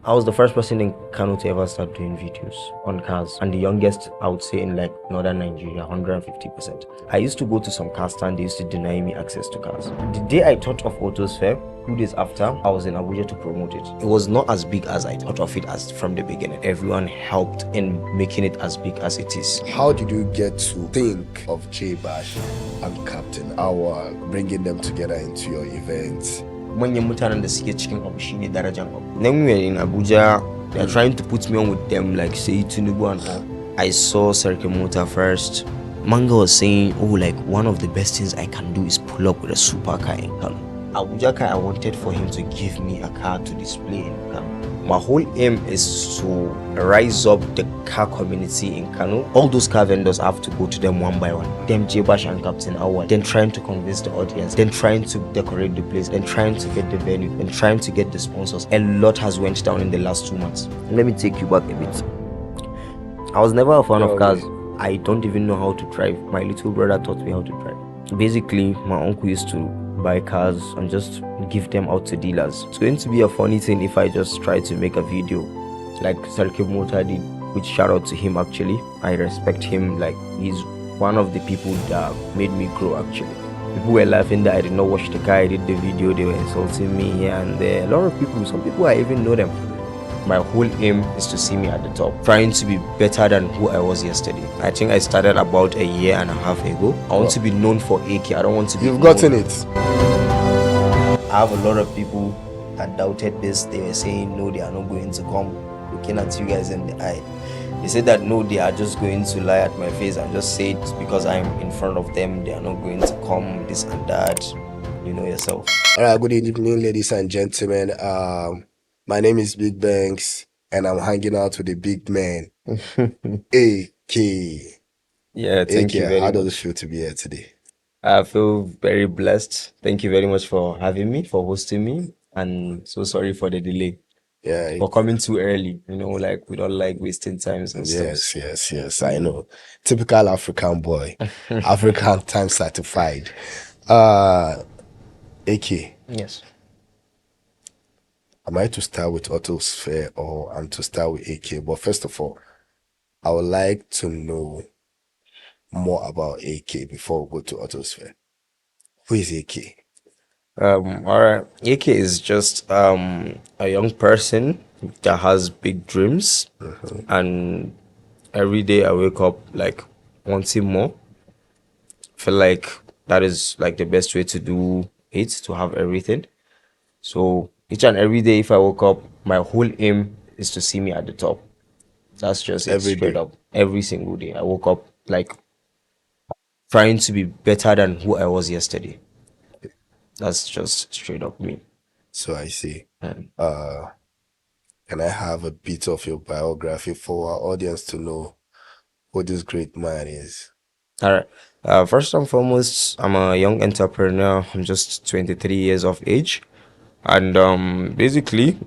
I was the first person in Kano to ever start doing videos on cars, and the youngest, I would say, in like northern Nigeria, 150%. I used to go to some car stand, they used to deny me access to cars. The day I thought of AutoSphere, 2 days after, I was in Abuja to promote it. It was not as big as I thought of it as from the beginning. Everyone helped in making it as big as it is. How did you get to think of J Bash and Captain Awa, bringing them together into your event? Manyan mutanen da suke cikin abu shine darajan abu. Then we were in Abuja, they're trying to put me on with them, like say Tinubu and all. I saw AyKay Motors first. Manga was saying, oh, like one of the best things I can do is pull up with a supercar in Kano. Abuja car, I wanted for him to give me a car to display in Kano. My whole aim is to rise up the car community in Kano. All those car vendors have to go to them one by one. Them J Bash and Captain Awa, then trying to convince the audience, then trying to decorate the place, then trying to get the venue, then trying to get the sponsors. A lot has went down in the last 2 months. Let me take you back a bit. I was never a fan of cars. I don't even know how to drive. My little brother taught me how to drive. Basically, my uncle used to buy cars and just give them out to dealers. It's going to be a funny thing if I just try to make a video like AyKay Motors did, which shout out to him actually. I respect him, like he's one of the people that made me grow actually. People were laughing that I did not watch the car, I did the video, they were insulting me here and there. A lot of people, some people I even know them. My whole aim is to see me at the top, trying to be better than who I was yesterday. I think I started about a year and a half ago. I want to be known for AyKay. I don't want to be You've gotten it. I have a lot of people that doubted this. They were saying no, they are not going to come, looking at you guys in the eye. They said that no, they are just going to lie at my face and just say it because I'm in front of them. They are not going to come, this and that. You know yourself. All right, good evening, ladies and gentlemen. My name is Big Banks, and I'm hanging out with the big man, AyKay. Yeah, thank you AyKay, very how does much. it feel to be here today? I feel very blessed. Thank you very much for having me, for hosting me, and so sorry for the delay. Yeah, For coming too early, you know, like we don't like wasting times and stuff. yes, I know. Typical African boy, African time certified. AyKay, Yes. am I to start with AutoSphere or I'm to start with AyKay? But first of all, I would like to know more about AyKay before we go to AutoSphere. Who is AyKay? All right. AyKay is just a young person that has big dreams, and every day I wake up like wanting more. Feel like that is like the best way to do it, to have everything. So each and every day, if I woke up, my whole aim is to see me at the top. That's just it, Every straight day. up. Every single day, I woke up like trying to be better than who I was yesterday. That's just straight up me. So I see. Um, Can I have a bit of your biography for our audience to know who this great man is? all right. First and foremost, I'm a young entrepreneur. I'm just 23 years of age, and basically,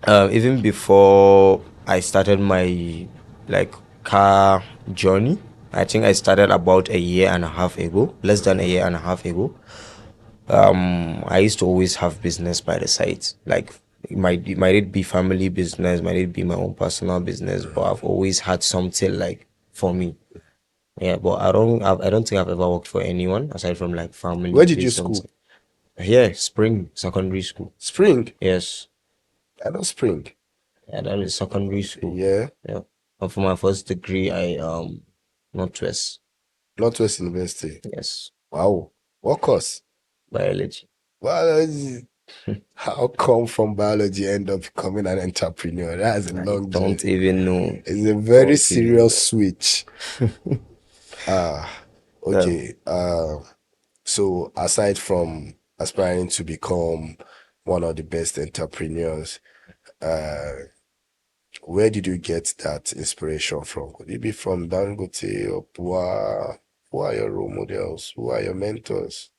even before I started my like car journey, I think I started about a year and a half ago, less than a year and a half ago. I used to always have business by the side. Like might it be family business, might it be my own personal business, but I've always had something like for me. Yeah, but I don't think I've ever worked for anyone aside from like family Where did you based school? something. Yeah, Spring Secondary School. Spring. Yes. I know Spring. Yeah, that is secondary school. Yeah. Yeah. And for my first degree I Northwest. Northwest University. Yes. Wow. What course? Biology. Biology. How come from biology end up becoming an entrepreneur? That's a I long don't journey. even know. It's a very Don't even know. serious switch. Ah, Um, okay. So aside from aspiring to become one of the best entrepreneurs, uh, where did you get that inspiration from? Could it be from Dangote or Pua? Who are your role models? Who are your mentors?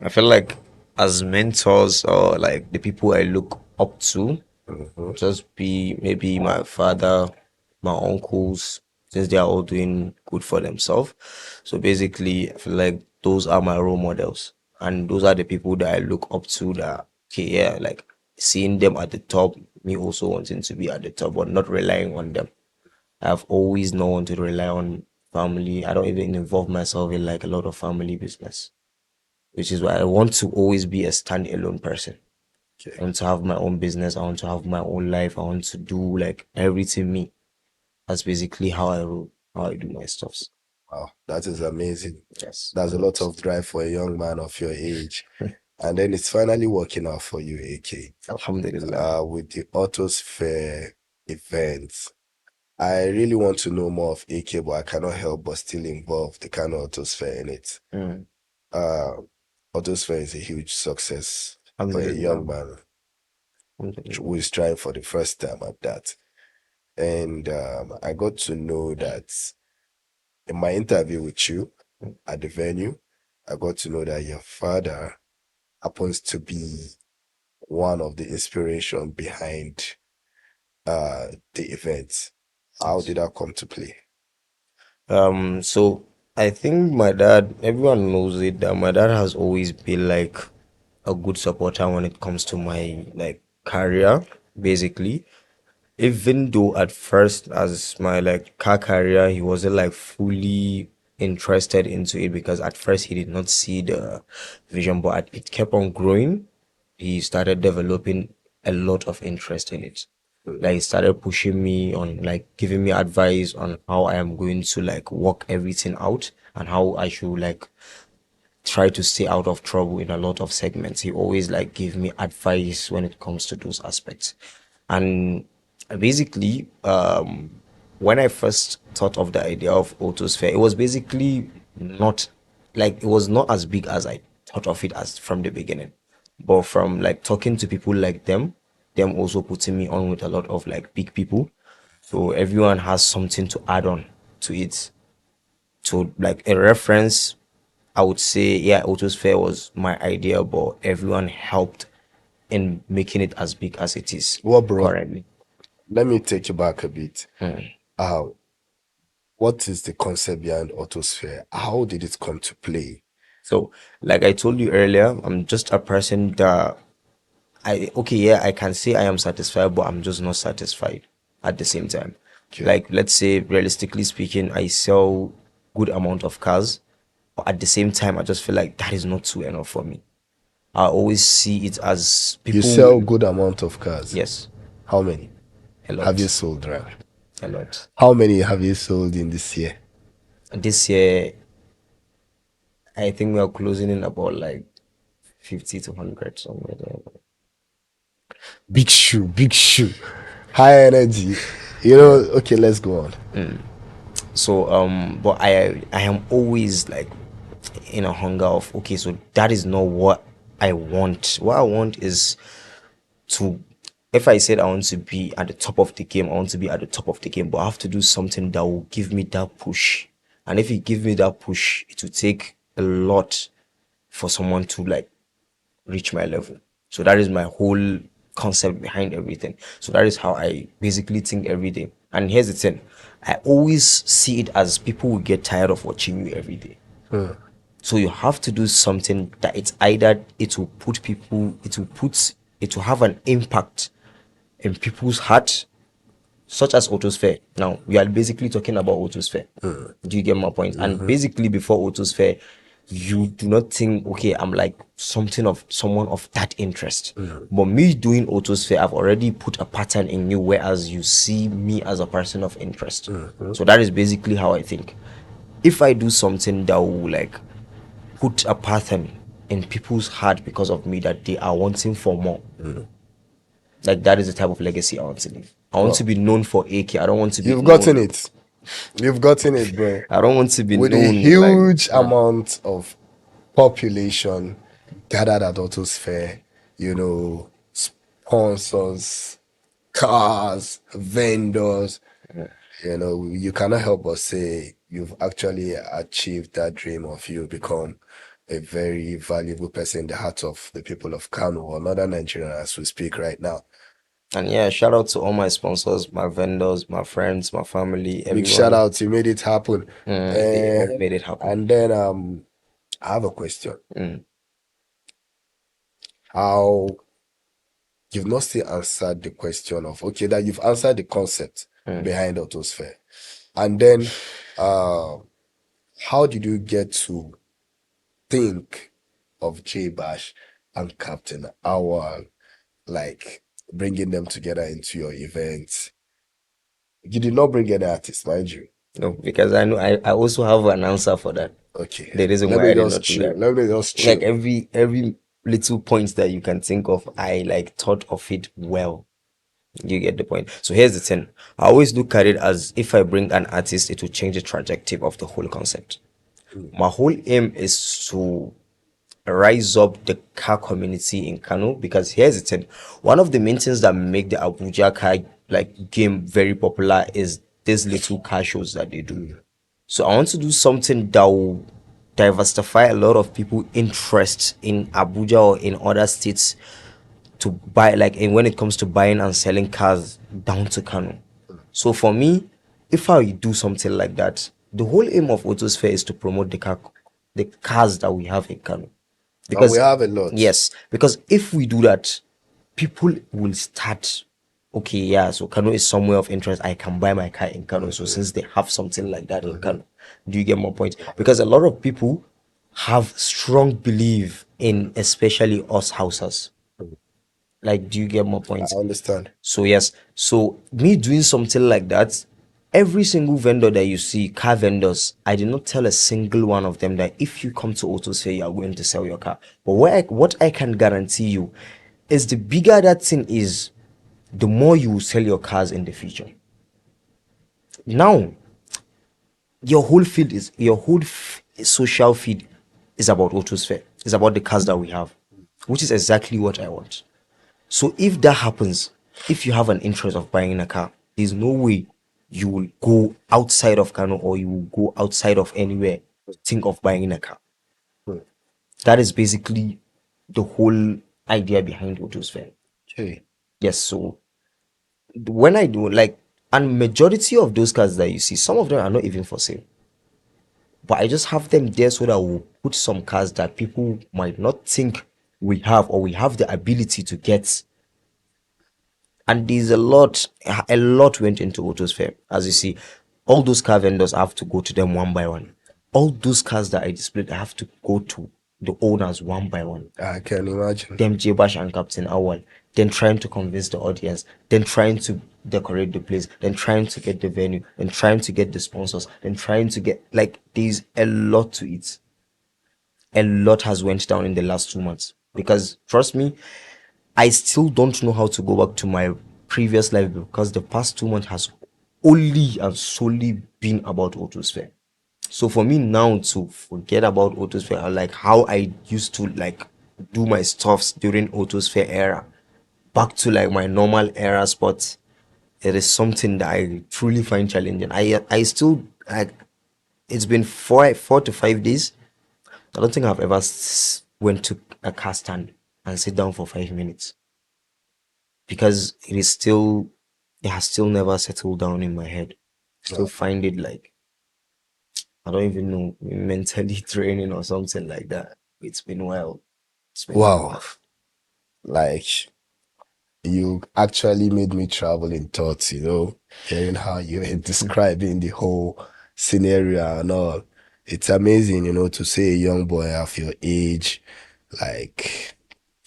I feel like as mentors or like the people I look up to, just be maybe my father, my uncles, since they are all doing good for themselves. So basically, I feel like those are my role models, and those are the people that I look up to. That okay, yeah, like seeing them at the top me also wanting to be at the top, but not relying on them. I've always not wanted to rely on family. I don't even involve myself in like a lot of family business, which is why I want to always be a standalone person. Okay. I want to have my own business. I want to have my own life. I want to do like everything me. That's basically how I roll, how I do my stuffs. Wow, that is amazing. Yes. That's a lot of drive for a young man of your age. And then it's finally working out for you, AyKay. Alhamdulillah. With the AutoSphere events. I really want to know more of AyKay, but I cannot help but still involve the kind of AutoSphere in it. Mm. AutoSphere is a huge success for a Alhamdulillah. young man who is trying for the first time at that. And I got to know that in my interview with you at the venue, I got to know that your father happens to be one of the inspiration behind the event. How did that come to play? So I think my dad, everyone knows it, that my dad has always been like a good supporter when it comes to my like career, basically. Even though at first, as my like car career, he wasn't like fully interested into it because at first he did not see the vision, but it kept on growing. He started developing a lot of interest in it. Like he started pushing me on like giving me advice on how I am going to like work everything out and how I should like try to stay out of trouble in a lot of segments. He always like give me advice when it comes to those aspects. And basically, when I first thought of the idea of Autosphere, it was basically not like it was not as big as I thought of it as from the beginning. But from like talking to people like them also putting me on with a lot of like big people. So everyone has something to add on to it. So like a reference, I would say, yeah, Autosphere was my idea, but everyone helped in making it as big as it is Well, bro, currently. let me take you back a bit. Uh, what is the concept behind AutoSphere? How did it come to play? So, like I told you earlier, I'm just a person that okay, yeah, I can say I am satisfied, but I'm just not satisfied at the same time. Okay. Like, let's say, realistically speaking, I sell good amount of cars, but at the same time, I just feel like that is not too enough for me. I always see it as You people. sell good amount of cars. Yes, How many a have you lot, sold, right? a lot. How many have you sold in this year? This year, I think we are closing in about like 50 to 100 somewhere there. Big shoe, big shoe. High energy. You know, okay, let's go on. So but I am always like in a hunger of okay, so that is not what I want. What I want is to, if I said I want to be at the top of the game, I want to be at the top of the game, but I have to do something that will give me that push. And if it gives me that push, it will take a lot for someone to like reach my level. So that is my whole concept behind everything. So that is how I basically think every day. And here's the thing, I always see it as people will get tired of watching you every day. So you have to do something that it's either it will put people, it will have an impact in people's heart, such as Autosphere. Now we are basically talking about Autosphere. Do you get my point? And basically before Autosphere, you do not think, okay, I'm like something of someone of that interest. But me doing Autosphere, I've already put a pattern in you, whereas you see me as a person of interest. So that is basically how I think. If I do something that will like put a pattern in people's heart because of me that they are wanting for more. Like that is the type of legacy I want to leave. I want to Well, be known for AyKay. I don't want to be you've known. gotten it. You've gotten it, bro. I don't want to be With a known like huge amount of population gathered at AutoSphere, you know, sponsors, cars, vendors, you know, you cannot help but say you've actually achieved that dream of you become a very valuable person in the heart of the people of Kano or northern Nigeria as we speak right now. and yeah, shout out to all my sponsors, my vendors, my friends, my family, Big shout everyone. out, you made it happen. They all made it happen. And then I have a question. Mm. How you've not still answered the question of, okay, that you've answered the concept behind AutoSphere. And then how did you get to think of J Bash and Captain Owl, like bringing them together into your events? You did not bring any artists, mind you. No, because I know I also have an answer for that. Okay. The reason Let why me I did just not do chill. that. Let me just chill. Like every little point that you can think of, I like thought of it well. You get the point. So here's the thing. I always look at it as if I bring an artist, it will change the trajectory of the whole concept. My whole aim is to rise up the car community in Kano, because here's the thing. One of the main things that make the Abuja car like game very popular is these little car shows that they do. So I want to do something that will diversify a lot of people interest in Abuja or in other states to buy, like in when it comes to buying and selling cars down to Kano. So for me, if I do something like that, the whole aim of Autosphere is to promote the cars that we have in Kano. And we Because have a lot. yes, because if we do that, people will start. Okay, yeah, so Kano is somewhere of interest. I can buy my car in Kano. So since they have something like that in Kano, do you get my point? Because a lot of people have strong belief in especially us houses. Like, do you get my point? I understand. So yes, so me doing something like that, every single vendor that you see, car vendors, I did not tell a single one of them that if you come to AutoSphere, you are going to sell your car. But what I can guarantee you is the bigger that thing is, the more you will sell your cars in the future. Now, your whole social feed is about AutoSphere. It's about the cars that we have, which is exactly what I want. So if that happens, if you have an interest of buying a car, there's no way you will go outside of Kano or you will go outside of anywhere to think of buying a car. That is basically the whole idea behind Autosphere. Okay. Yes, so when I do like, and majority of those cars that you see, some of them are not even for sale. But I just have them there so that we'll put some cars that people might not think we have or we have the ability to get. And there's a lot went into Autosphere. As you see, all those car vendors, I have to go to them one by one. All those cars that I displayed, I have to go to the owners one by one. I can imagine. Them J-Bash and Captain Awal, then trying to convince the audience, then trying to decorate the place, then trying to get the venue, then trying to get the sponsors, then trying to get, like, there's a lot to it. A lot has went down in the last 2 months, because trust me, I still don't know how to go back to my previous life, because the past 2 months has only and solely been about Autosphere. So for me now to forget about Autosphere, or like how I used to like do my stuffs during Autosphere era, back to like my normal era spots, it is something that I truly find challenging. I still like, it's been 4 to 5 days. I don't think I've ever went to a car stand and sit down for 5 minutes, because it has still never settled down in my head. Still find it like, I don't even know, mentally draining or something like that. It's been wild. It's been Wow. Like, you actually made me travel in thoughts, hearing how you were describing the whole scenario and all. It's amazing, to see a young boy of your age, like,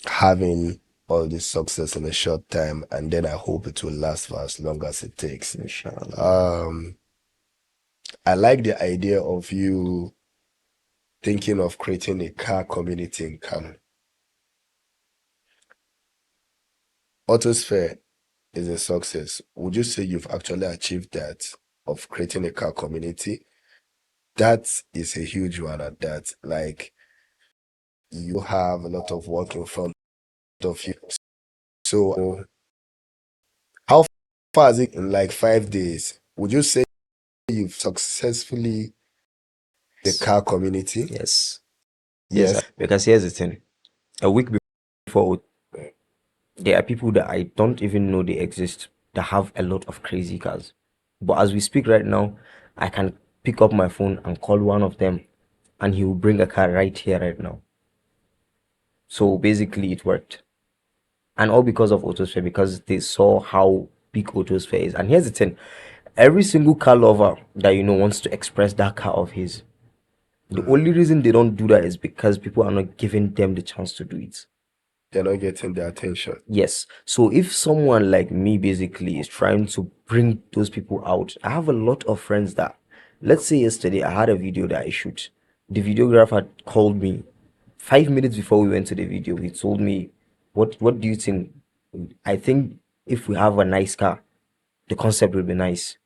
having all this success in a short time, and then I hope it will last for as long as it takes. Inshallah. I like the idea of you thinking of creating a car community in Kano. Autosphere is a success. Would you say you've actually achieved that, of creating a car community? That is a huge one at that. Like, you have a lot of work in front of you. So how far is it in like 5 days? Would you say you've successfully the car community? Yes. Yes. Because here's the thing. A week before, there are people that I don't even know they exist that have a lot of crazy cars. But as we speak right now, I can pick up my phone and call one of them, and he will bring a car right here, right now. So basically, it worked. And all because of AutoSphere, because they saw how big AutoSphere is. And here's the thing, every single car lover that you know wants to express that car of his. The only reason they don't do that is because people are not giving them the chance to do it. They're not getting the attention. Yes. So if someone like me basically is trying to bring those people out, I have a lot of friends that, let's say yesterday I had a video that I shoot. The videographer called me 5 minutes before we went to the video. He told me, what do you think? I think if we have a nice car, the concept will be nice.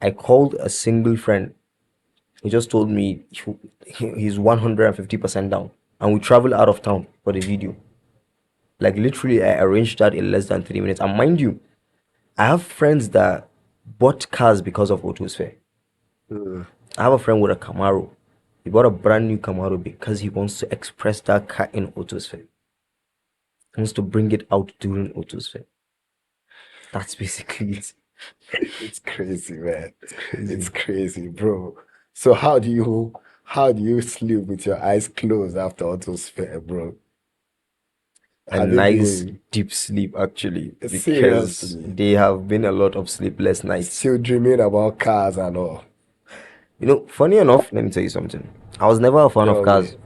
I called a single friend. He just told me he's 150% down. And we traveled out of town for the video. Like literally, I arranged that in less than 3 minutes. And mind you, I have friends that bought cars because of AutoSphere. I have a friend with a Camaro. He bought a brand new Camaro because he wants to express that car in AutoSphere. He wants to bring it out during AutoSphere. That's basically it. It's crazy, man. It's crazy, bro. So how do you sleep with your eyes closed after AutoSphere, bro? A Have you nice been deep sleep actually, because seriously there have been a lot of sleepless nights. still dreaming about cars and all? You know, funny enough, let me tell you something. I was never a fan of No cars. way.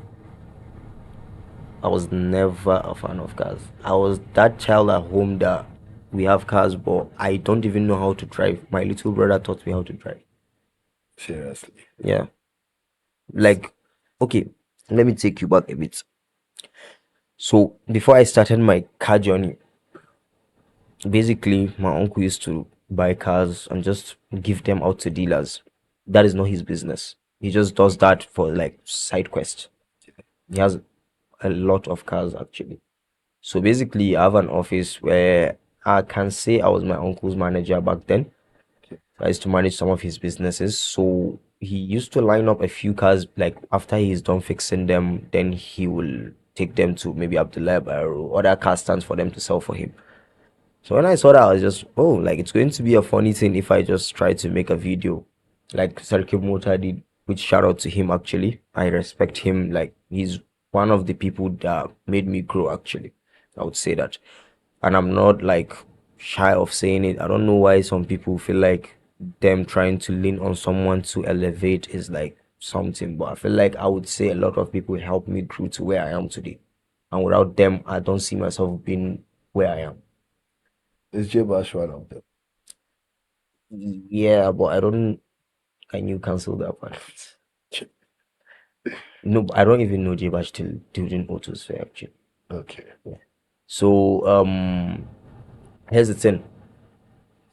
I was never a fan of cars. I was that child at home that we have cars, but I don't even know how to drive. My little brother taught me how to drive. Seriously. Yeah. Like, okay, let me take you back a bit. So, before I started my car journey, basically, my uncle used to buy cars and just give them out to dealers. That is not his business. He just does that for like side quest. He has a lot of cars actually. So basically, I have an office where I can say I was my uncle's manager back then. I used to manage some of his businesses. So he used to line up a few cars, like after he's done fixing them, then he will take them to maybe Abdullah or other car stands for them to sell for him. So when I saw that, I was just, oh, like it's going to be a funny thing if I just try to make a video like Serki Mota did, which shout out to him actually. I respect him. Like he's one of the people that made me grow actually. I would say that. And I'm not like shy of saying it. I don't know why some people feel like them trying to lean on someone to elevate is like something, but I feel like I would say a lot of people helped me grow to where I am today. And without them, I don't see myself being where I am. Is J Bash one of them? Yeah, but I don't. Can you cancel that part? No, I don't even know J-Bash till during AutoSphere actually. Okay. So here's the thing.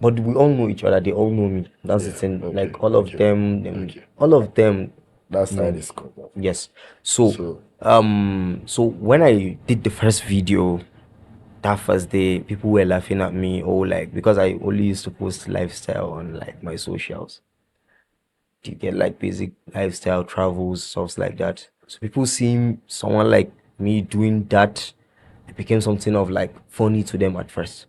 But we all know each other. They all know me. That's the Yeah. thing. Okay. Like all of Okay. them, Okay. all of them. That side No. is cool. Yes. So So so when I did the first video, that first day, people were laughing at me. Oh, like because I only used to post lifestyle on like my socials. You get like basic lifestyle travels, stuff like that. So people seeing someone like me doing that, it became something of like funny to them at first.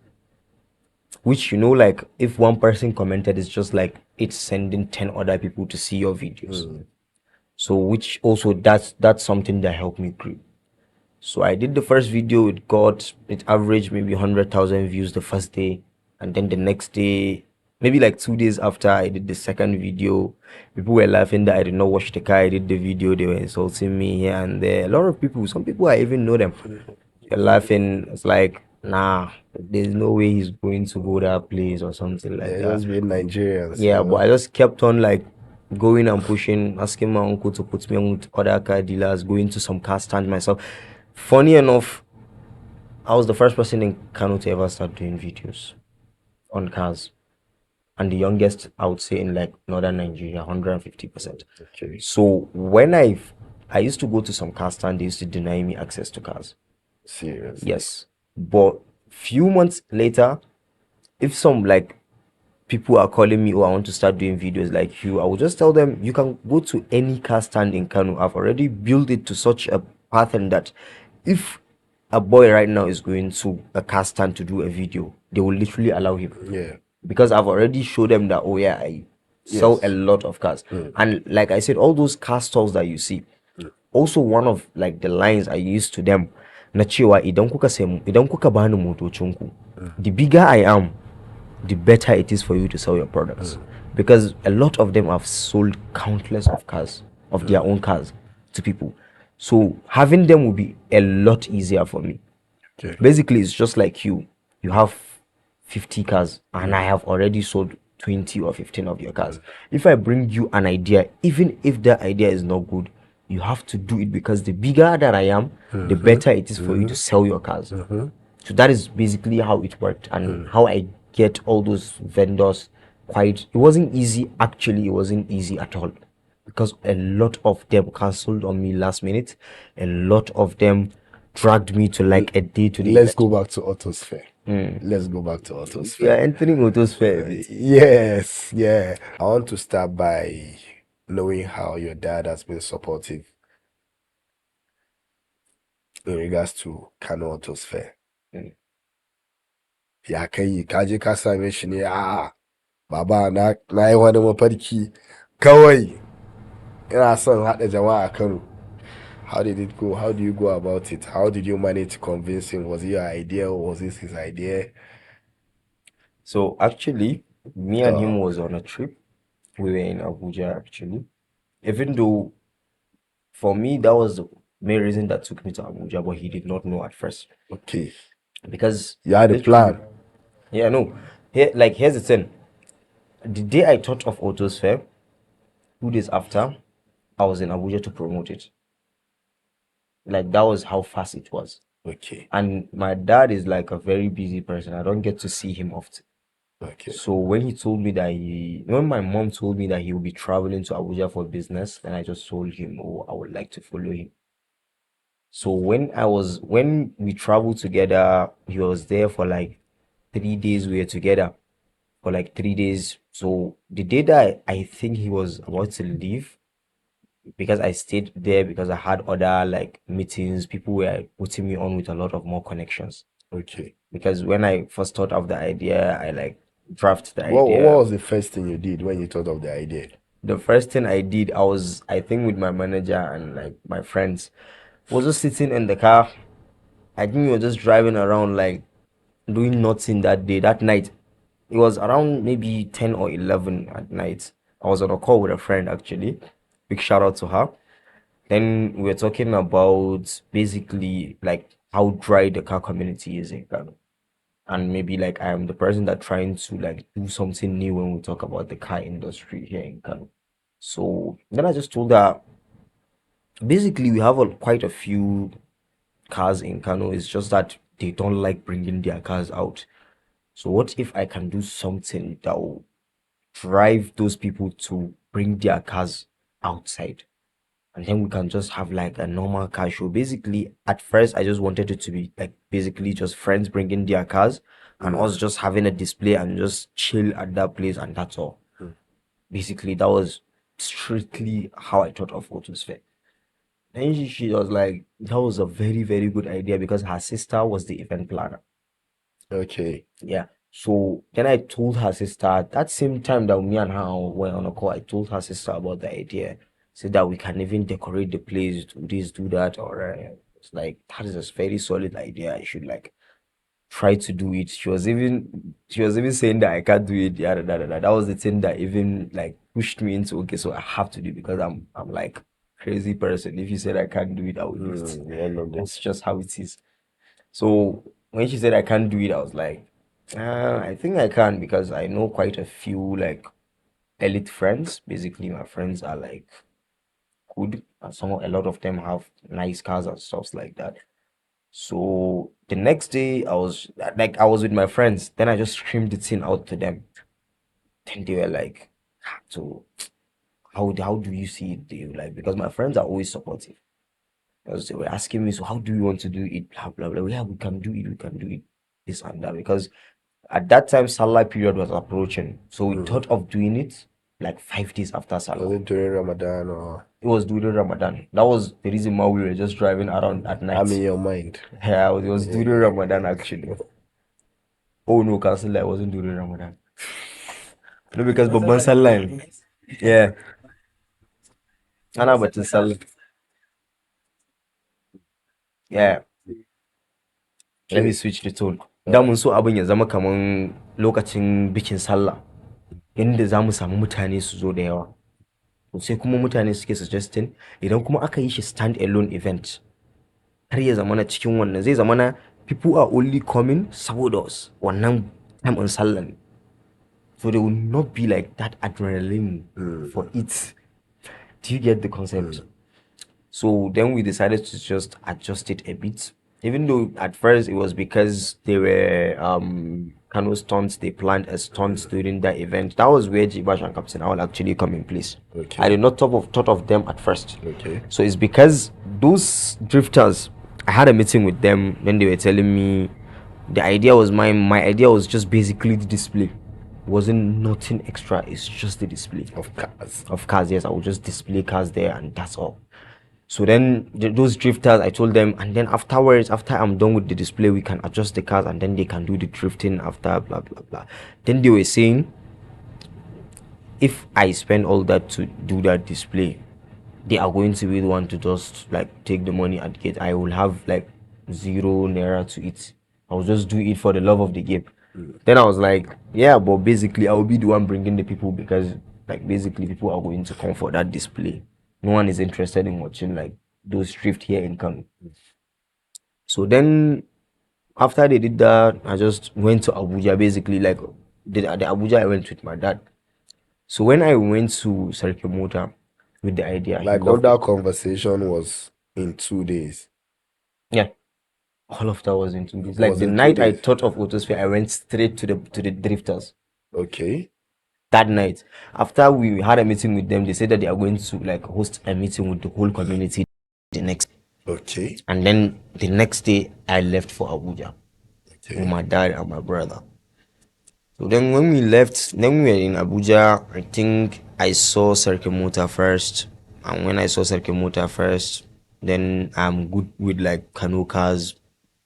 Which you know, like if one person commented, it's just like it's sending 10 other people to see your videos. So which also that's something that helped me grow. So I did the first video, it averaged maybe 100,000 views the first day. And then the next day, maybe like 2 days after I did the second video, people were laughing that I did not watch the car. I did the video, they were insulting me here and there. A lot of people, some people I even know them, they're laughing. It's like, nah, there's no way he's going to go that place or something like they're that. just being Nigerians, Yeah, but I just kept on like going and pushing, asking my uncle to put me on with other car dealers, going to some car stand myself. Funny enough, I was the first person in Kano to ever start doing videos on cars. And the youngest, I would say, in like northern Nigeria, 150%. Okay. So when I used to go to some car stand, they used to deny me access to cars. Seriously. Yes. But few months later, if some like people are calling me, oh, I want to start doing videos like you, I will just tell them you can go to any car stand in Kano. I've already built it to such a pattern that if a boy right now is going to a car stand to do a video, they will literally allow him. Yeah. Because I've already showed them that, oh yeah, I sell a lot of cars. And like I said, all those car stalls that you see, also one of like the lines I used to them na cewa idan kuka bani motocinku, the bigger I am, the better it is for you to sell your products, because a lot of them have sold countless of cars, of their own cars, to people. So having them will be a lot easier for me. Okay. Basically, it's just like you have 50 cars and I have already sold 20 or 15 of your cars. If I bring you an idea, even if that idea is not good, you have to do it, because the bigger that I am, the better it is for you to sell your cars. So that is basically how it worked, and how I get all those vendors. Quite, it wasn't easy. Actually, it wasn't easy at all, because a lot of them cancelled on me last minute. A lot of them dragged me to like a day to the Let's event. go back to AutoSphere. Let's go back to AutoSphere. We are entering AutoSphere. Yes, yeah. I want to start by knowing how your dad has been supportive in regards to Kano AutoSphere. Ya kai kaje ka same shi ne a baba na yi wani mafarki kawai ina son haɗa jama'a a Kano. How did it go? How do you go about it? How did you manage to convince him? Was it your idea or was this his idea? So actually, me and him was on a trip. We were in Abuja actually. Even though for me that was the main reason that took me to Abuja, but he did not know at first, Okay. because You had a plan. yeah, no. Here's the thing. The day I thought of AutoSphere, 2 days after, I was in Abuja to promote it. Like, that was how fast it was. Okay. And my dad is like a very busy person. I don't get to see him often. Okay. So when my mom told me that he will be traveling to Abuja for business, then I just told him, oh, I would like to follow him. So when we traveled together, he was there for like 3 days. We were together for like 3 days. So the day that I think he was about to leave, because I stayed there because I had other like meetings, people were putting me on with a lot of more connections. Okay. Because when I first thought of the idea, I like drafted the What idea. was the first thing you did when you thought of the idea? The first thing I did, I think with my manager and like my friends, was just sitting in the car. I think we were just driving around like doing nothing that day, that night. It was around maybe 10 or 11 at night. I was on a call with a friend actually. Big shout out to her. Then we were talking about basically like how dry the car community is in Ghana. And maybe like I am the person that trying to like do something new when we talk about the car industry here in Ghana. So then I just told her basically we have quite a few cars in Kano. It's just that they don't like bringing their cars out. So what if I can do something that will drive those people to bring their cars outside? And then we can just have like a normal car show. Basically, at first, I just wanted it to be like basically just friends bringing their cars and us just having a display and just chill at that place, and that's all. Basically, that was strictly how I thought of Autosphere. Then she was like, that was a very, very good idea, because her sister was the event planner. Okay. Yeah. So then I told her sister that same time that me and her were on a call, I told her sister about the idea. Said that we can even decorate the place, do this, do that, or it's like that is a very solid idea. I should like try to do it. She was even saying that I can't do it. Yeah, that was the thing that even like pushed me into, okay, so I have to do it, because I'm like crazy person. If you said I can't do it, I will do it. Yeah, no, That's just how it is. So when she said I can't do it, I was like, I think I can, because I know quite a few like elite friends. Basically, my friends are like good, and a lot of them have nice cars and stuff like that. So the next day, I was with my friends. Then I just screamed the thing out to them. Then they were like, so how do you see it? Do you like, because my friends are always supportive. Because they were asking me, so how do you want to do it? Blah blah blah. Yeah, we can do it. We can do it. This and that. Because at that time, Salah period was approaching, so we thought of doing it like 5 days after Was Salah. it during Ramadan or It was during Ramadan. That was the reason why we were just driving around at night. I'm in your mind? Yeah, it was during Ramadan actually. Oh no, Cancel, it wasn't during Ramadan. No, because Babban Salah. Yeah, Ana Batun Salah. Yeah. let me switch the tone. Da mun so abin ya zama kaman lokacin bikin sallah, inda za mu samu mutane su zo da yawa. To sai kuma mutane suke suggesting idan kuma aka yi shi stand alone event, har ya zamana cikin wannan zai zamana people are only coming saboda wannan time in sallah ne. So there will not be like that adrenaline for it. Do you get the concept? So then we decided to just adjust it a bit. Even though at first it was because they were Kano stunts, they planned a stunt during that event. That was where Jibash and Captain Owl actually come in place. Okay. I did not thought of them at first. Okay. So it's because those drifters, I had a meeting with them, then they were telling me the idea was mine. My idea was just basically the display. Wasn't nothing extra, it's just the display Of cars. of cars. Yes, I would just display cars there and that's all. So then those drifters, I told them, and then afterwards, after I'm done with the display, we can adjust the cars and then they can do the drifting after blah blah blah. Then they were saying if I spend all that to do that display, they are going to be the one to just like take the money at gate. I will have like 0 naira to it. I'll just do it for the love of the game. Then I was like, yeah, but basically I will be the one bringing the people because like basically people are going to come for that display. No one is interested in watching like those drift here in Kano. So then after they did that, I just went to Abuja basically like the Abuja I went with my dad. So when I went to Circuit Motor with the idea, he Like all loved that it. conversation was in 2 days. Yeah, all of that was in 2 days. Like Was the in 2 night I days. thought of AutoSphere, I went straight to the drifters. Okay. That night, after we had a meeting with them, they said that they are going to like host a meeting with the whole community the next. Okay. And then the next day, I left for Abuja with Okay. my dad and my brother. So then when we left, then we were in Abuja, I think I saw Circuit Motor first. And when I saw Circuit Motor first, then I'm good with like Kano cars,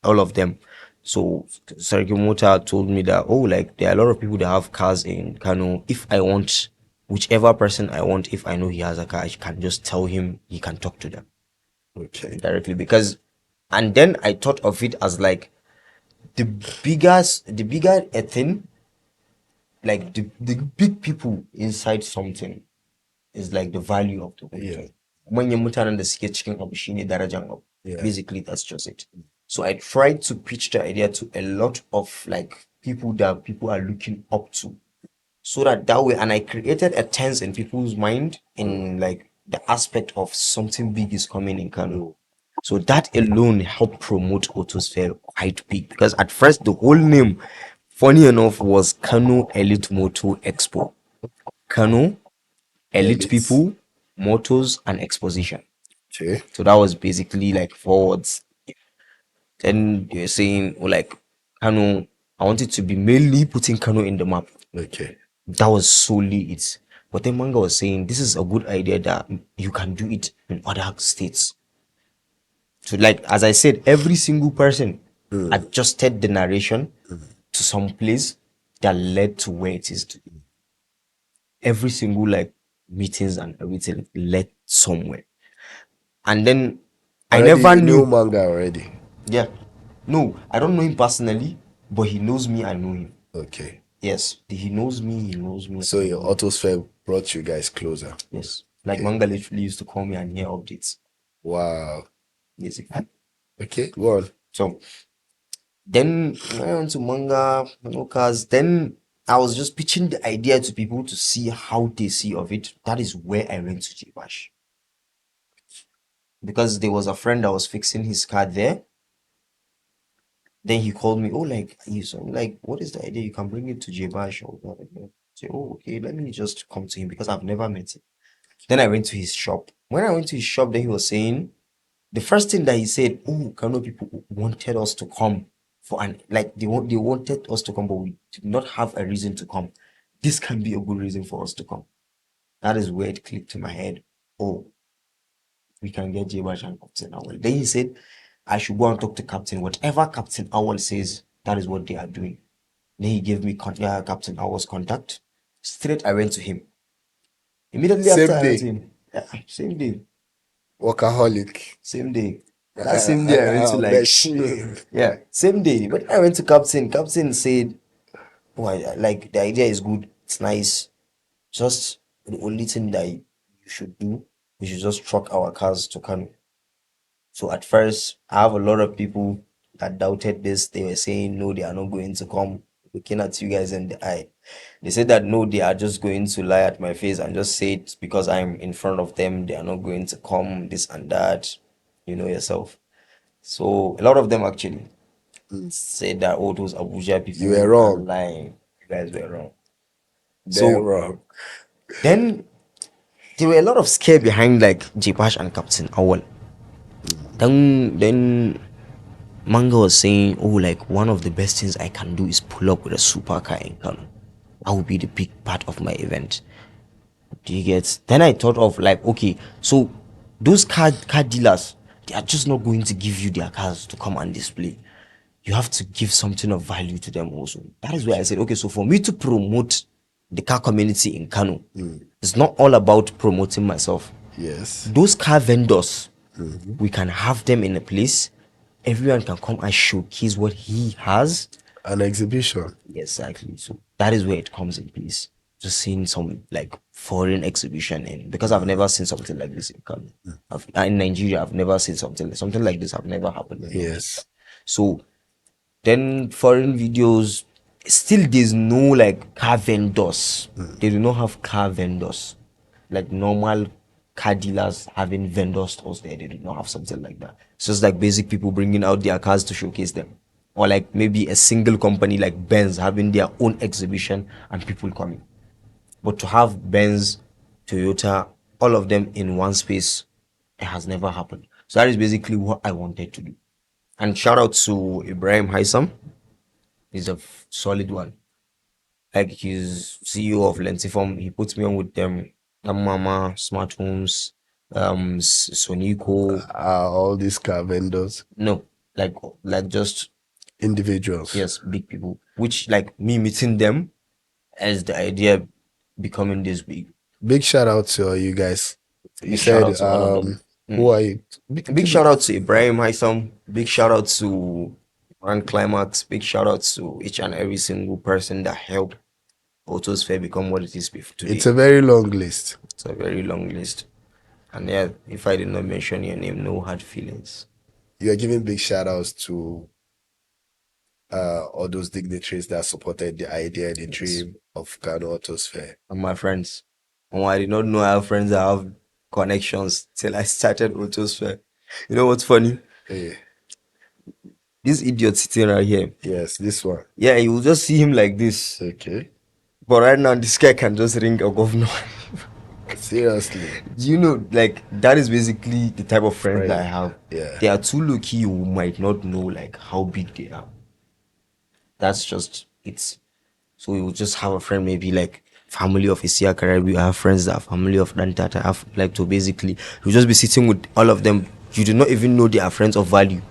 all of them. So Circuit Motor told me that, oh, like there are a lot of people that have cars in Kano. If I want, whichever person I want, if I know he has a car, I can just tell him he can talk to them Okay. directly. Because, and then I thought of it as like the bigger a thing, like the big people inside something is like the value of the whole Yeah. thing. Manyan mutanen da suke cikin abu shine darajan abu. Yeah. Basically, that's just it. So I tried to pitch the idea to a lot of like people that people are looking up to, so that way, and I created a tense in people's mind in like the aspect of something big is coming in Kano. So that alone helped promote AutoSphere quite big because at first the whole name, funny enough, was Kano Elite Motor Expo. Kano Elite Elite. People, Motors, and Exposition. Okay. So that was basically like 4 words. Then you're saying, oh, like Kano, I wanted to be mainly putting Kano in the map. Okay. That was solely it. But then Manga was saying this is a good idea that you can do it in other states. So, like as I said, every single person adjusted the narration to some place that led to where it is today. Every single like meetings and everything led somewhere. And then I Already never you knew. knew Manga already. Yeah. No, I don't know him personally, but he knows me, I know him. Okay. Yes, he knows me, he knows me. So your AutoSphere brought you guys closer. Yes. Like Okay. Manga literally used to call me and hear updates. Wow. Basically. Okay, go on. So then I went to Manga, cars. Then I was just pitching the idea to people to see how they see of it. That is where I went to Jibash. Because there was a friend that was fixing his car there. Then he called me, oh, like, so I'm like, what is the idea? You can bring it to Jibash or whatever. Say, oh, okay, let me just come to him because I've never met him. Then I went to his shop. When I went to his shop, then he was saying, the first thing that he said, oh, Kano people wanted us to come for an like they wanted us to come, but we did not have a reason to come. This can be a good reason for us to come. That is where it clicked in my head. Oh, we can get Jibash and Captain Awal. Then he said, I should go and talk to Captain. Whatever Captain Awal says, that is what they are doing. Then he gave me Captain Awal's contact. Straight, I went to him. Immediately Same after I went day. to him. Yeah, same day. Workaholic. Same day. That same day I went to like machine. yeah, same day. But I went to Captain. Captain said, "Oh, like the idea is good. It's nice. Just the only thing that you should do, we should just truck our cars to Kano." So at first, I have a lot of people that doubted this. They were saying, no, they are not going to come, looking at you guys in the eye. They said that no, they are just going to lie at my face and just say it because I'm in front of them. They are not going to come, this and that. You know yourself. So a lot of them actually said that all those Abuja You were people are wrong. lying. You guys were wrong. They're So wrong. then there were a lot of scare behind like Jipash and Captain Awal. Then Manga was saying, oh, like one of the best things I can do is pull up with a supercar in Kano. That would be the big part of my event. Do you get? Then I thought of like, okay, so those car dealers, they are just not going to give you their cars to come and display. You have to give something of value to them also. That is why I said, okay, so for me to promote the car community in Kano, it's not all about promoting myself. Yes. Those car vendors, we can have them in a place. Everyone can come and showcase what he has. An exhibition. Exactly. So that is where it comes in place. Just seeing some like foreign exhibition in because I've never seen something like this in Kano. In Nigeria, I've never seen something like this. Have never happened in Nigeria. Yes. So then foreign videos, still there's no like car vendors. They do not have car vendors. Like normal car dealers having vendor stores there. They do not have something like that. It's just like basic people bringing out their cars to showcase them. Or like maybe a single company like Benz having their own exhibition and people coming. But to have Benz, Toyota, all of them in one space, it has never happened. So that is basically what I wanted to do. And shout out to Ibrahim Haitham. He's a solid one. Like he's CEO of Lentiform. He puts me on with them. Mama, Smart Homes, Sonico. All these car vendors, No, like just individuals. yes, big people. Which like me meeting them as the idea becoming this big. Big shout out to you guys. You Big shout out said, to all of them. who are you? Big shout out to Ibrahim Haitham. Big shout out to Grand Climax. Big shout out to each and every single person that helped AutoSphere become what it is today. It's a very long list. It's a very long list. And yeah, if I did not mention your name, no hard feelings. You are giving big shout outs to all those dignitaries that supported the idea, the dream of Kano Autosphere. And my friends. Oh, I did not know I have friends that have connections till I started AutoSphere. You know what's funny? Hey, This idiot sitting right here. yes, this one. Yeah, you will just see him like this. Okay. But right now, this guy can just ring a governor. Seriously. Do you know, like, that is basically the type of friends that I have. Yeah. They are too low key, you might not know, like, how big they are. That's just, it's, so you just have a friend, maybe like family of Isia Karabi, I have friends that are family of Dantata, I have, like, to basically, you just be sitting with all of them. You do not even know they are friends of value.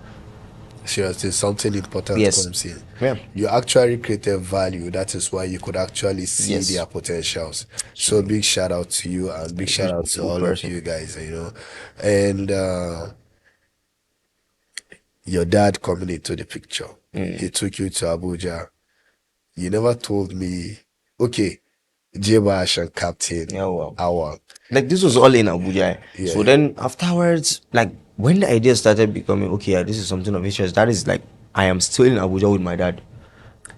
Seriously, something important Yes. comes in. Yeah. You actually created value. That is why you could actually see Yes. their potentials. So big shout out to you and big shout out to all of you guys, you know. And your dad coming into the picture. He took you to Abuja. You never told me, okay, J-Bash and Captain. Yeah, wow. Our Like this was all in Abuja. Yeah. So then afterwards, like when the idea started becoming okay, yeah, this is something of interest. That is like I am still in Abuja with my dad.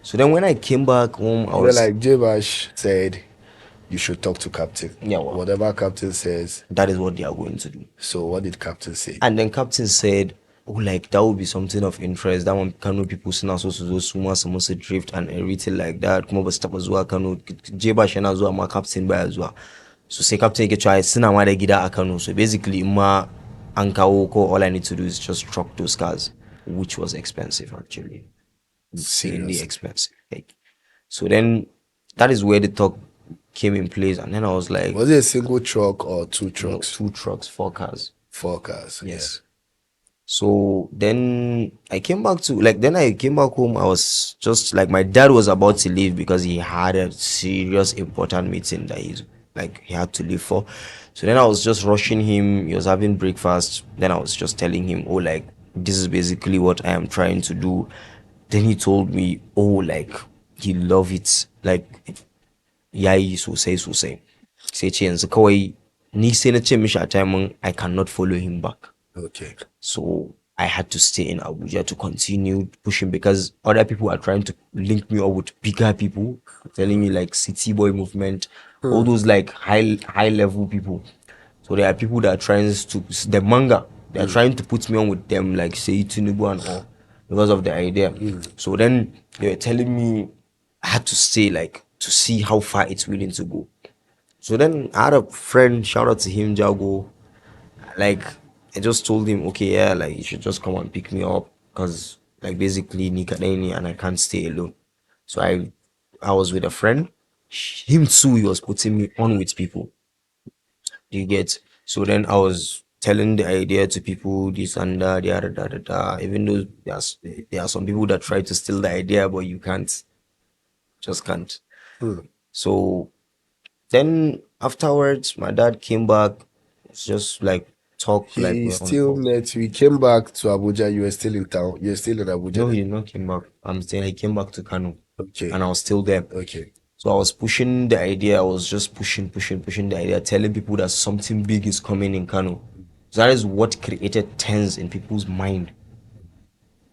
So then when I came back home, I was like J-Bash said, you should talk to Captain. Yeah, well. Whatever Captain says. That is what they are going to do. So what did Captain say? And then Captain said, oh, like that would be something of interest. That one Kano people suna so so suma samosa drift and everything like that. Kuma ba stapa zuwa Kano. Jeba shana zuwa ma Captain baya zuwa. So say Captain yake try suna ma da gida a Kano. So basically ma an kawo ko all I need to do is just truck those cars, which was expensive actually. Insanely expensive. Like, so then that is where the talk came in place, and then I was like, was it a single truck or two trucks? No, 2 trucks, 4 cars. 4 cars. Yes. So then I came back home. I was just like, my dad was about to leave because he had a serious important meeting that he had to leave for. So then I was just rushing him. He was having breakfast. Then I was just telling him, oh, like this is basically what I am trying to do. Then he told me, oh, like he love it, like yayi sosai sosai. Sai ce yanzu kawai ni sai na ce mishi a time I cannot follow him back. Okay. So I had to stay in Abuja to continue pushing because other people are trying to link me up with bigger people, telling me like city boy movement, all those like high level people. So there are people that are trying to the manga. They are trying to put me on with them, like say Tinubu and all, because of the idea. So then they were telling me I had to stay like to see how far it's willing to go. So then I had a friend, shout out to him, Jago. Like I just told him, okay, yeah, like you should just come and pick me up because like basically Nika and I can't stay alone. So I was with a friend. Him too, he was putting me on with people. Do you get? So then I was telling the idea to people, this and that, da, da, da, da, da. Even though there are some people that try to steal the idea, but you can't, just can't. So then afterwards, my dad came back. It's just like talk like He we're on still call. met. We came back to Abuja. You were still in town. You're still in Abuja No, then? he did not came back. I'm saying he came back to Kano, Okay. and I was still there. Okay. So I was pushing the idea. I was just pushing the idea, telling people that something big is coming in Kano. So that is what created tense in people's mind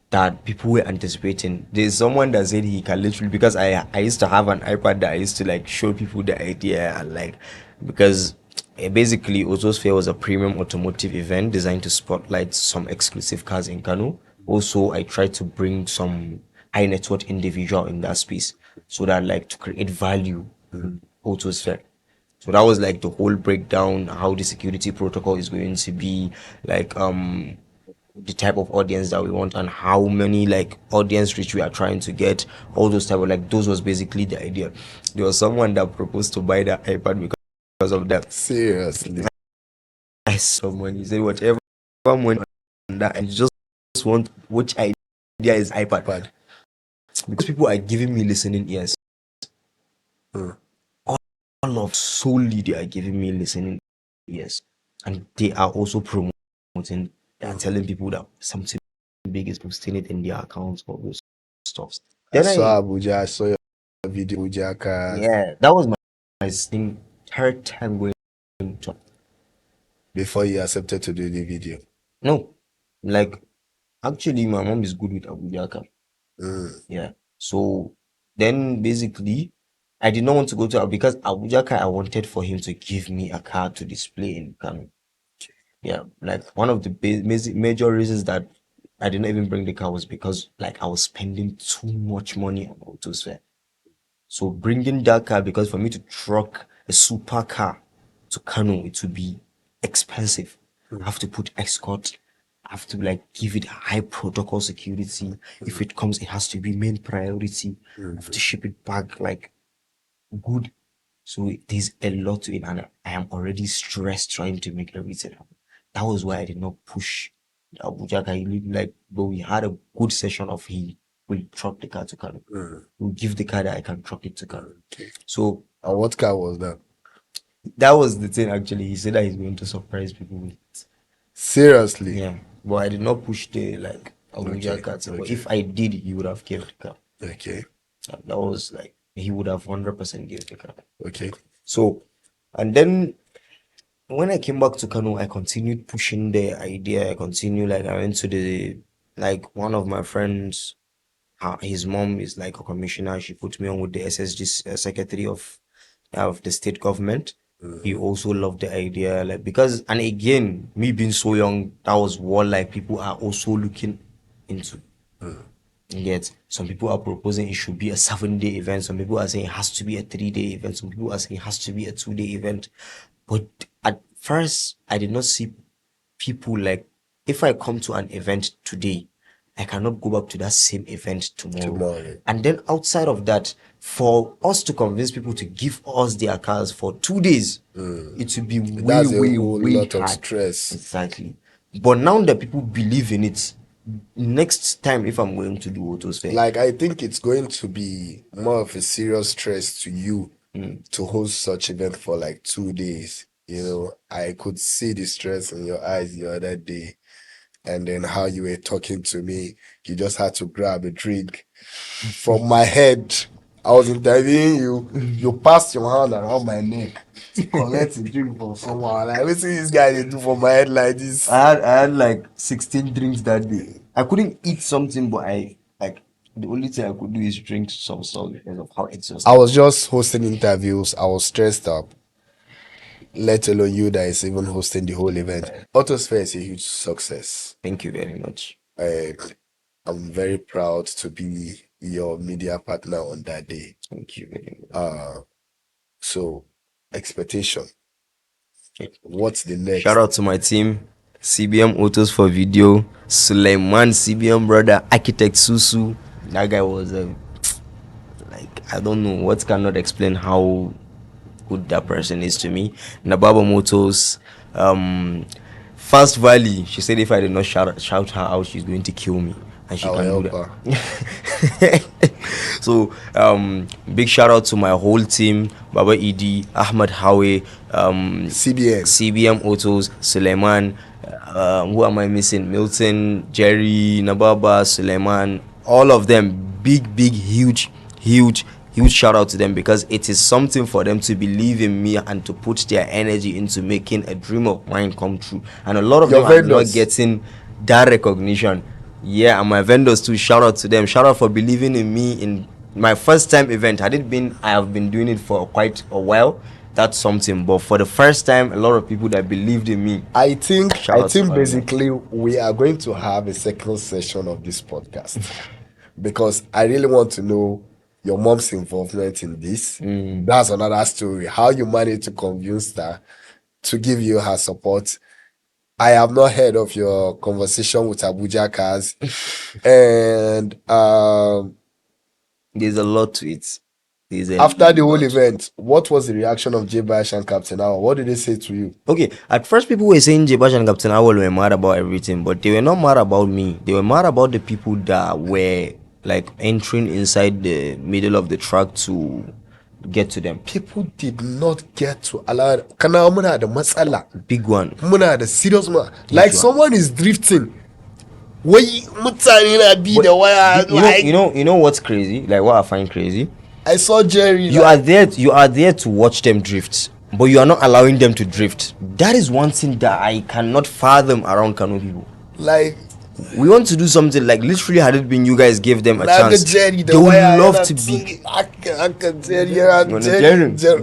that people were anticipating. There's someone that said he can literally because I used to have an iPad that I used to like show people the idea and like because basically AutoSphere was a premium automotive event designed to spotlight some exclusive cars in Kano. Also, I tried to bring some high net worth individual in that space so that like to create value in AutoSphere. So that was like the whole breakdown, how the security protocol is going to be, like the type of audience that we want and how many like audience reach we are trying to get, all those type of like those was basically the idea. There was someone that proposed to buy the iPad because of that. Seriously. I saw money. He said whatever money on that, and just want which idea is iPad. Bad. Because people are giving me listening ears. All of solely they are giving me listening ears, and they are also promoting. They are telling people that something big is posting it in their accounts, all those stuff. I Then saw Abuja. I saw your video, Abuja cars. yeah, that was my thing, third time going to Before you accepted to do the video. no, like actually my mom is good with Abuja. Yeah. So then basically, I did not want to go to because Abuja I wanted for him to give me a car to display in Kano. Yeah, like one of the major reasons that I did not even bring the car was because like I was spending too much money on AutoSphere. So bringing that car because for me to truck a super car to Kano, it would be expensive. I have to put escort. I have to like give it high protocol security. If it comes, it has to be main priority. I have to ship it back like good. So there's a lot to it, and I am already stressed trying to make everything happen. That was why I did not push the Abuja guy. Like, but we had a good session of he will truck the car to Kano. We'll give the car that I can truck it to Kano. So And what car was that? that was the thing actually. He said that he's going to surprise people with it. Seriously. Yeah. But I did not push the like Abuja Okay, car. But okay. if I did, he would have given the car. Okay. That was like he would have 100% given the car. Okay. So and then when I came back to Kano, I continued pushing the idea. I continued like I went to the like one of my friends. His mom is like a commissioner. She put me on with the SSG secretary of the state government. He also loved the idea, like because and again, me being so young, that was what like people are also looking into. Yet some people are proposing it should be a 7 day event. Some people are saying it has to be a 3 day event. Some people are saying it has to be a 2 day event. But at first, I did not see people like if I come to an event today, I cannot go back to that same event tomorrow. And then outside of that, for us to convince people to give us their cars for 2 days, it will be way, That's a way, whole way lot of hard. stress. Exactly. But now that people believe in it, next time if I'm going to do AutoSphere, Like, I think it's going to be more of a serious stress to you to host such event for like 2 days. You know, I could see the stress in your eyes the other day and then how you were talking to me, you just had to grab a drink from my head. I was interviewing you. You passed your hand around my neck to collect a drink from someone. Like, what this guy they do for my head like this? I had like 16 drinks that day. I couldn't eat something, but I like the only thing I could do is drink some stuff because of how exhausted. I was just hosting interviews. I was stressed up. Let alone you that is even hosting the whole event. AutoSphere is a huge success. Thank you very much. I'm very proud to be your media partner on that day. Thank you very much. So, expectation. What's the next? Shout out to my team, CBM Autos for video, Suleiman CBM brother, Architect Susu. That guy was like, I don't know what cannot explain how good that person is to me. Nababa Motors, Fast Valley. She said if I did not shout her out, she's going to kill me, and she I can will do help that. So big shout out to my whole team: Baba Edi, Ahmad Hawe, CBM Autos, Suleiman. Who am I missing? Milton, Jerry, Nababa, Suleiman. All of them. Big, huge shout out to them, because it is something for them to believe in me and to put their energy into making a dream of mine come true. And a lot of Your them are not vendors. getting that recognition. Yeah, and my vendors too, shout out to them. Shout out for believing in me in my first time event. I have been doing it for quite a while. That's something, but for the first time, a lot of people that believed in me. I think Shout out to all of them. basically we are going to have a second session of this podcast because I really want to know your mom's involvement in this. That's another story. How you managed to convince her to give you her support. I have not heard of your conversation with Abuja Cars, and There's a lot to it. after the whole event, what was the reaction of J Bash and Captain Awa? What did they say to you? Okay, at first people were saying Jebash and Captain Awol were mad about everything, but they were not mad about me. They were mad about the people that were like entering inside the middle of the track to get to them. People did not get to allow. Kana muna da matsala. Big one. Muna da serious ma. Like one. someone is drifting. Wai mutane na bi da waya. You know what's crazy? Like what I find crazy? I saw Jerry. You are there to watch them drift, but you are not allowing them to drift. That is one thing that I cannot fathom around Kano people. Like we want to do something like literally had it been you guys gave them a chance, Jerry, they would love to be.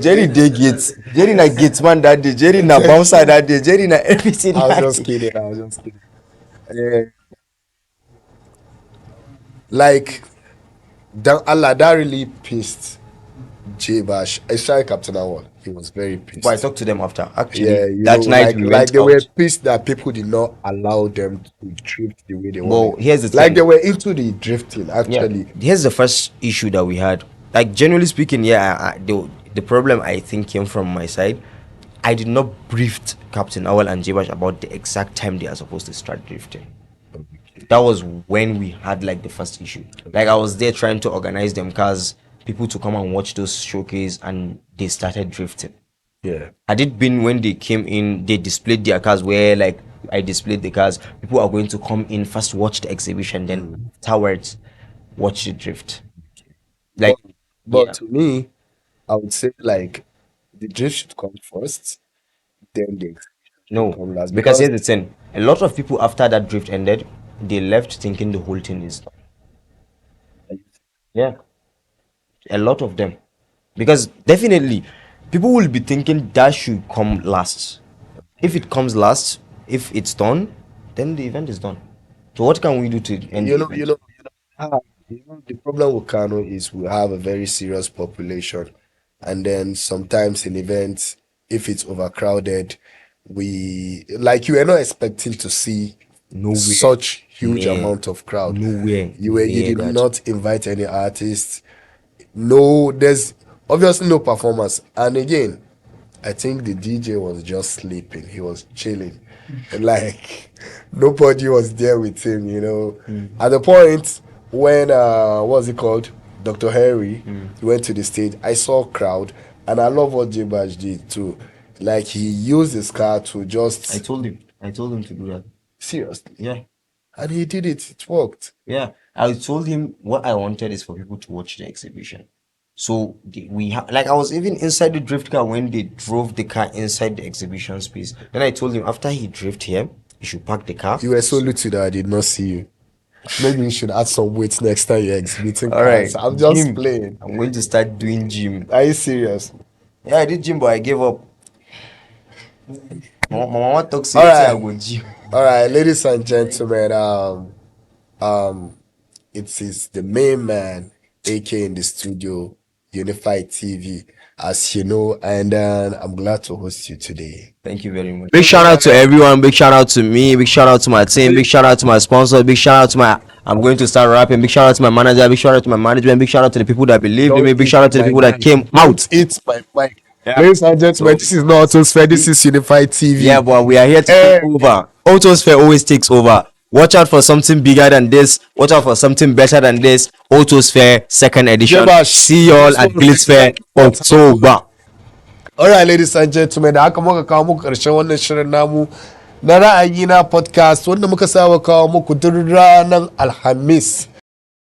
Jerry they get Jerry na gate man that day, Jerry na bouncer that day, Jerry na everything. I was just kidding. Yeah. Like that really pissed J Bash. Especially Captain Awal. He was very pissed. But I talked to them after. Actually, Yeah, that night we went they out. were pissed that people did not allow them to drift the way they wanted. Here's the Like thing. they were into the drifting. Actually, Here's the first issue that we had. Like generally speaking, the problem I think came from my side. I did not brief Captain Awal and Jibash about the exact time they are supposed to start drifting. That was when we had like the first issue. Like I was there trying to organize them cars, people to come and watch those showcase, and they started drifting. yeah. Had it been when they came in, they displayed their cars where like I displayed the cars, people are going to come in first, watch the exhibition, then afterwards watch the drift. Like But to me, I would say like the drift should come first, then the no, come last. because here's the thing: a lot of people after that drift ended, they left thinking the whole thing is done. Yeah, a lot of them, because definitely people will be thinking that should come last. If it comes last, if it's done, then the event is done. So what can we do to end the event? The problem with Kano is we have a very serious population, and then sometimes in events, if it's overcrowded, we like you are not expecting to see Nowhere. such huge Yeah. amount of crowd. Nowhere. You did that. not invite any artists. No, there's obviously no performance. And again, I think the DJ was just sleeping. He was chilling. And like nobody was there with him, you know. At the point when what's it called? Dr. Harry he went to the stage, I saw a crowd, and I love what J Bash did too. Like he used his car to just I told him to do that. seriously. Yeah. And he did it. It worked. Yeah, I told him what I wanted is for people to watch the exhibition. So like I was even inside the drift car when they drove the car inside the exhibition space. Then I told him after he drift here, he should park the car. You were so little that I did not see you. Maybe you should add some weight next time you're exhibiting All right, cars. I'm just gym. playing. I'm going to start doing gym. Are you serious? Yeah, I did gym, but I gave up. My mama talks All I right. go gym. All right, ladies and gentlemen, it is the main man, AyKay in the studio, Unified TV, as you know, and I'm glad to host you today. Thank you very much. Big shout out to everyone. Big shout out to me. Big shout out to my team. Big shout out to my sponsor. Big shout out to my. I'm going to start rapping. Big shout out to my manager. Big shout out to my management. Big shout out to the people that believed in me. Big shout out to the people that came out. It's my mic. Yeah. Ladies and gentlemen, this is not AutoSphere, this is Unified TV. Yeah, but we are here to take over. AutoSphere always takes over. Watch out for something bigger than this. Watch out for something better than this. AutoSphere second edition. See y'all at Glitsphere October. Alright, ladies and gentlemen, da haka muka kawo muku ƙarshen wannan shirin namu na ra'ayina podcast wanda muka saba kawo muku duk ranar Alhamis